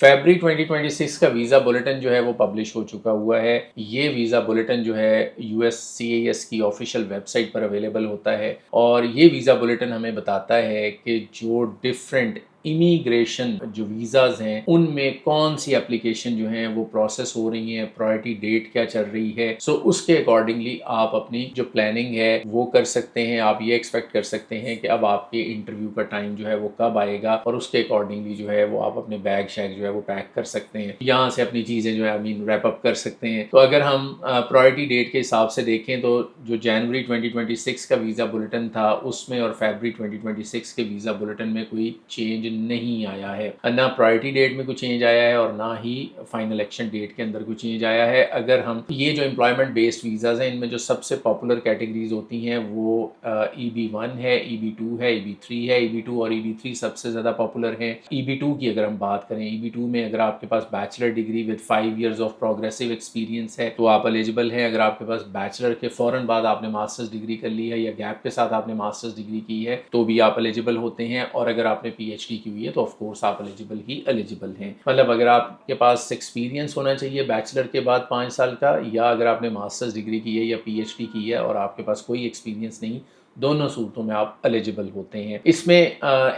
फरवरी 2026 का visa bulletin जो है वो पब्लिश हो चुका हुआ है। ये वीज़ा बुलेटिन जो है USCIS की ऑफिशियल वेबसाइट पर अवेलेबल होता है और ये वीज़ा बुलेटिन हमें बताता है कि जो डिफरेंट इमिग्रेशन जो वीज़ाज़ हैं उनमें कौन सी एप्लीकेशन जो हैं वो प्रोसेस हो रही हैं, प्रायोरिटी डेट क्या चल रही है। सो उसके अकॉर्डिंगली आप अपनी जो प्लानिंग है वो कर सकते हैं। आप ये एक्सपेक्ट कर सकते हैं कि अब आपके इंटरव्यू का टाइम जो है वो कब आएगा और उसके अकॉर्डिंगली जो है वो आप अपने बैग शैग जो है वो पैक कर सकते हैं, यहाँ से अपनी चीज़ें जो है रैप अप कर सकते हैं। तो अगर हम प्रायोरिटी डेट के हिसाब से देखें तो जो जनवरी 2026 का वीज़ा बुलेटिन था उसमें और फरवरी 2026 के वीज़ा बुलेटिन में कोई चेंज नहीं आया है, ना प्रायोरिटी डेट में कुछ चेंज आया है और ना ही फाइनल एक्शन डेट के अंदर कुछ चेंज आया है। अगर हम ये जो एम्प्लॉयमेंट बेस्ड वीज़ाज़ हैं इनमें जो सबसे पॉपुलर कैटेगरीज होती हैं वो EB1 है, EB2 है, EB3 है। EB2 और EB3 सबसे ज़्यादा पॉपुलर हैं। EB2 की अगर हम बात करें, EB2 में अगर आपके पास bachelor degree with 5 years of progressive experience है तो आप एलिजिबल हैं। अगर आपके पास बैचलर के फ़ौरन बाद आपने मास्टर्स डिग्री कर ली है या गैप के साथ आपने मास्टर्स डिग्री की है तो भी आप एलिजिबल होते हैं। और अगर आपने PhD की हुई है तो ऑफ कोर्स आप एलिजिबल हैं। मतलब अगर आपके पास एक्सपीरियंस होना चाहिए बैचलर के बाद 5 साल का, या अगर आपने मास्टर्स डिग्री की है या PhD की है और आपके पास कोई एक्सपीरियंस नहीं, दोनों सूरतों में आप एलिजिबल होते हैं। इसमें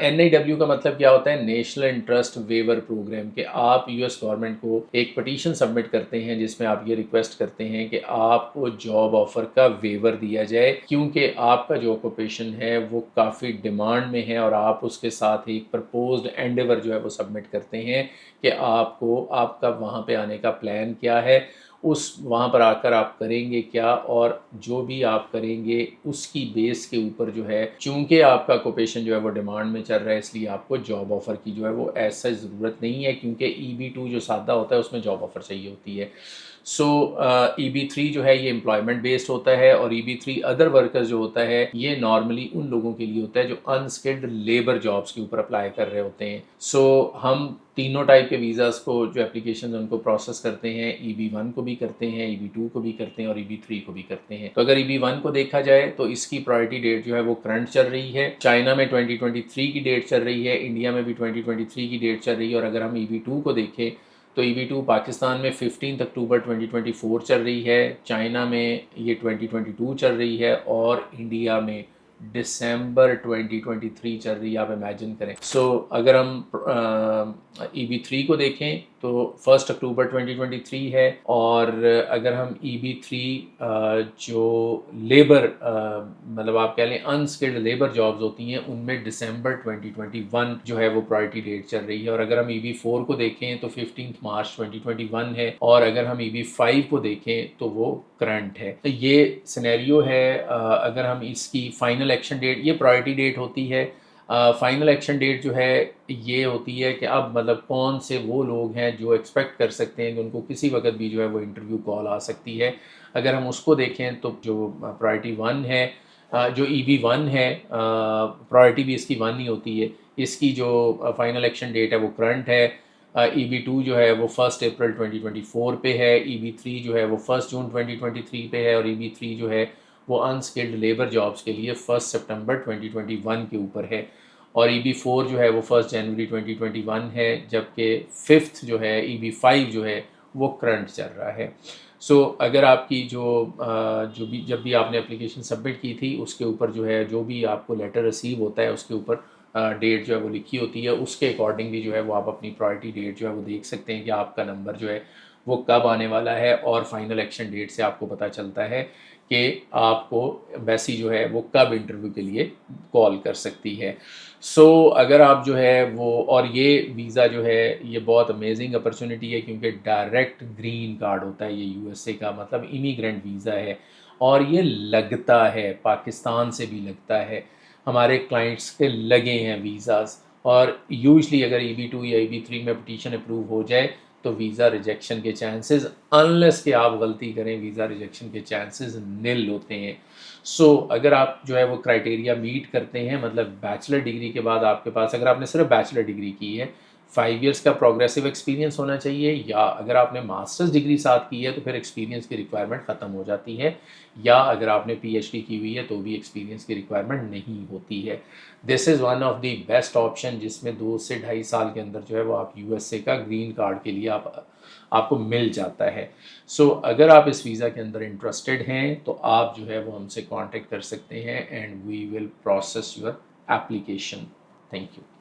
NIW का मतलब क्या होता है, नेशनल इंटरेस्ट वेवर प्रोग्राम, के आप US गवर्नमेंट को एक पटिशन सबमिट करते हैं जिसमें आप ये रिक्वेस्ट करते हैं कि आपको जॉब ऑफर का वेवर दिया जाए क्योंकि आपका जो ऑक्यूपेशन है वो काफ़ी डिमांड में है और आप उसके साथ एक प्रपोज्ड एंडेवर जो है वो सबमिट करते हैं कि आपका वहाँ पे आने का प्लान क्या है, उस वहाँ पर आकर आप करेंगे क्या, और जो भी आप करेंगे उसकी बेस के ऊपर जो है, चूँकि आपका ऑक्यूपेशन जो है वो डिमांड में चल रहा है इसलिए आपको जॉब ऑफ़र की जो है वो ऐसा ज़रूरत नहीं है क्योंकि EB2 जो सादा होता है उसमें जॉब ऑफ़र चाहिए होती है। सो EB3 जो है ये एम्प्लॉयमेंट बेस्ड होता है और EB3 अदर वर्कर्स जो होता है ये नॉर्मली उन लोगों के लिए होता है जो अनस्किल्ड लेबर जॉब्स के ऊपर अप्लाई कर रहे होते हैं। सो हम तीनों टाइप के वीज़ाज़ को जो एप्लीकेशन उनको प्रोसेस करते हैं, EB1 को भी करते हैं, EB2 को भी करते हैं और EB3 को भी करते हैं। तो अगर EB1 को देखा जाए तो इसकी प्रायोरिटी डेट जो है वो करंट चल रही है। चाइना में 2023 की डेट चल रही है, इंडिया में भी 2023 की डेट चल रही है। और अगर हम EB2 को देखें तो EB2 पाकिस्तान में 15 अक्टूबर 2024 चल रही है, चाइना में ये 2022 चल रही है और इंडिया में दिसंबर 2023 चल रही है। आप इमेजिन करें। सो अगर हम EB3 को देखें तो 1 अक्टूबर 2023 है और अगर हम EB3 जो लेबर मतलब आप कह लें अनस्किल्ड लेबर जॉब्स होती हैं उनमें दिसंबर 2021 जो है वो प्रायोरिटी डेट चल रही है। और अगर हम EB4 को देखें तो 15 मार्च 2021 है और अगर हम EB5 को देखें तो वो करंट है। तो ये सिनेरियो है। अगर हम इसकी फाइनल एक्शन डेट, ये प्रायोरिटी डेट होती है, फाइनल एक्शन डेट जो है ये होती है कि अब मतलब कौन से वो लोग हैं जो एक्सपेक्ट कर सकते हैं कि उनको किसी वक्त भी जो है वो इंटरव्यू कॉल आ सकती है। अगर हम उसको देखें तो जो प्रायोरिटी 1 है, जो EB1 है, प्रायोरिटी भी इसकी 1 ही होती है, इसकी जो फाइनल एक्शन डेट है वो करंट है। EB2 जो है वो 1 अप्रैल 2024 पे है, EB3 जो है वो 1 जून 2023 पे है और EB3 जो है वो अनस्किल्ड लेबर जॉब्स के लिए 1 सितंबर 2021 के ऊपर है और EB4 जो है वो 1 जनवरी 2021 है, जबकि 5th जो है EB5 जो है वो करंट चल रहा है। सो अगर आपकी जब भी आपने एप्लीकेशन सबमिट की थी उसके ऊपर जो है जो भी आपको लेटर रिसीव होता है उसके ऊपर डेट जो है वो लिखी होती है, उसके अकॉर्डिंगली जो है वो आप अपनी प्रायोरिटी डेट जो है वो देख सकते हैं कि आपका नंबर जो है वो कब आने वाला है। और फाइनल एक्शन डेट से आपको पता चलता है कि आपको एम्बेसी जो है वो कब इंटरव्यू के लिए कॉल कर सकती है। सो अगर आप जो है वो, और ये वीज़ा जो है ये बहुत अमेजिंग अपॉर्चुनिटी है क्योंकि डायरेक्ट ग्रीन कार्ड होता है ये USA का, मतलब इमिग्रेंट वीज़ा है और ये लगता है पाकिस्तान से भी लगता है, हमारे क्लाइंट्स के लगे हैं वीज़ाज़। और यूजली अगर EB2 या EB3 में पिटीशन अप्रूव हो जाए तो वीज़ा रिजेक्शन के चांसेस, अनलेस कि आप गलती करें, वीज़ा रिजेक्शन के चांसेस निल होते हैं। सो अगर आप जो है वो क्राइटेरिया मीट करते हैं, मतलब बैचलर डिग्री के बाद आपके पास, अगर आपने सिर्फ बैचलर डिग्री की है, 5 ईयर्स का प्रोग्रेसिव एक्सपीरियंस होना चाहिए, या अगर आपने मास्टर्स डिग्री साथ की है तो फिर एक्सपीरियंस की रिक्वायरमेंट ख़त्म हो जाती है, या अगर आपने पीएचडी की हुई है तो भी एक्सपीरियंस की रिक्वायरमेंट नहीं होती है। This is one of the best option, जिसमें 2 से ढाई साल के अंदर जो है वो आप यूएसए का ग्रीन कार्ड के लिए आपको मिल जाता है। सो अगर आप इस वीज़ा के अंदर इंटरेस्टेड हैं तो आप जो है वो हमसे कांटेक्ट कर सकते हैं, and we will process your application. Thank you.